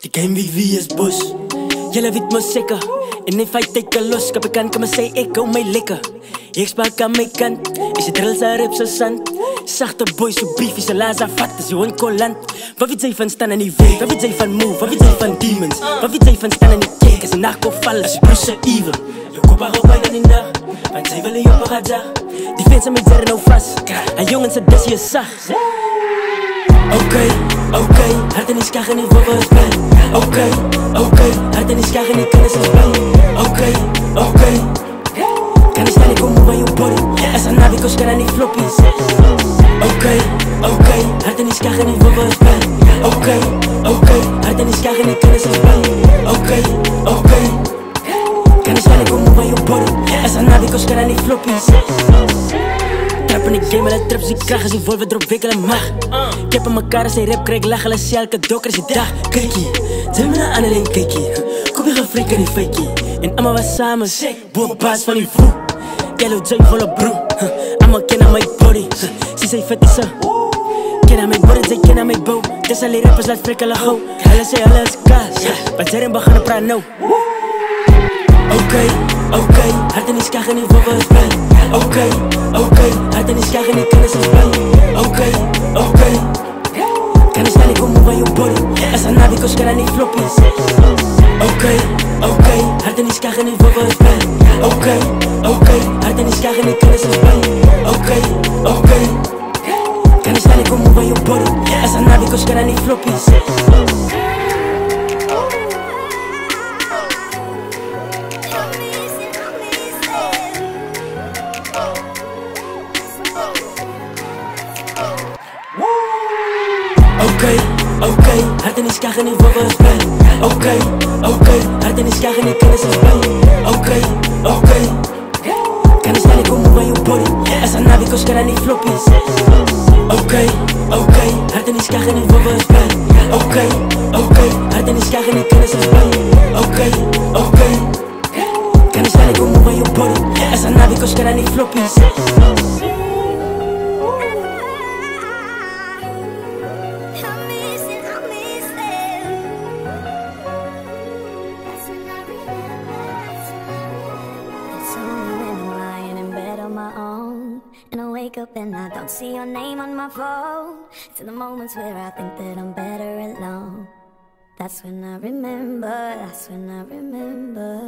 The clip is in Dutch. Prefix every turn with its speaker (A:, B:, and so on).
A: Die game wie is bos. Julle weet my seker. En if I take a los, kapitein kan my sê ek hou my lekker. Ek spark aan my kant, is het drill sy rip so sand. Sachte boy so beef, is a laza vat, is jou onkolant. Wat weet jy van staan in die weg, wat weet jy van move, wat weet jy van demons. Wat weet jy van staan in die kerk, as een nacht of val, as jy bruise evil. Jou kop hou bijna in die nacht, want sy wil jou op haar dag. Die fans aan my zerre nou vast, en jongens het dis jy sag. Okay, hart in die skag en die wobbel is bij. Okay, hart in die skag en die kennis is bij. Okay, kan die staan, ek kom move aan jou body. As a navigos kan aan die floppies. Okay, hart in die skag en die wobbel is bij. Okay, hart in die skag en die kennis is bij. Okay, kan die staan, ek kom move aan jou body. As a navigos kan aan die floppies. Trap in die game, hulle trips die kracht, as die wolven drop wek hulle mag. Kep in mekaar as hy rap krijg, lag hulle sê elke dokker is die dag. Kijkie, sê my na ander en kijkie, kom jy gefreak in die fakie. En allemaal was samen, boe baas van die vroeg. Yellow J volle broe, allemaal ken aan my body. Sy sê vet is ken aan my body, sy ken aan my bow. Dis al die rappers laat freak hulle gauw. Hulle sê hulle is kaas, wat sy rin begin praat nou. Okay, hart in die skag en die wobbel is bij. Okay, hart in die skag en die kennis is bij. Okay, kan die staan, ek kom move aan jou body. As a navigos kan aan die floppies. Okay, hart in die skag en die wobbel is bij. Okay, hart in die skag en die kennis is bij. Okay, kan die staan, ek kom move aan jou body. As a navigos kan aan die floppies. Okay, hart in die skag en die wobbel is bij. Okay, hart in die skag en die kennis is bij. Okay, kan die staan, ek kom move aan jou body. As a navigos kan aan die floppies. Okay, hart in die skag en die wobbel is bij. Okay, hart in die skag en die kennis is bij. Okay, kan die staan, ek kom move aan jou body. As a navigos kan aan die floppies.
B: And I wake up and I don't see your name on my phone. To the moments where I think that I'm better alone. That's when I remember, that's when I remember.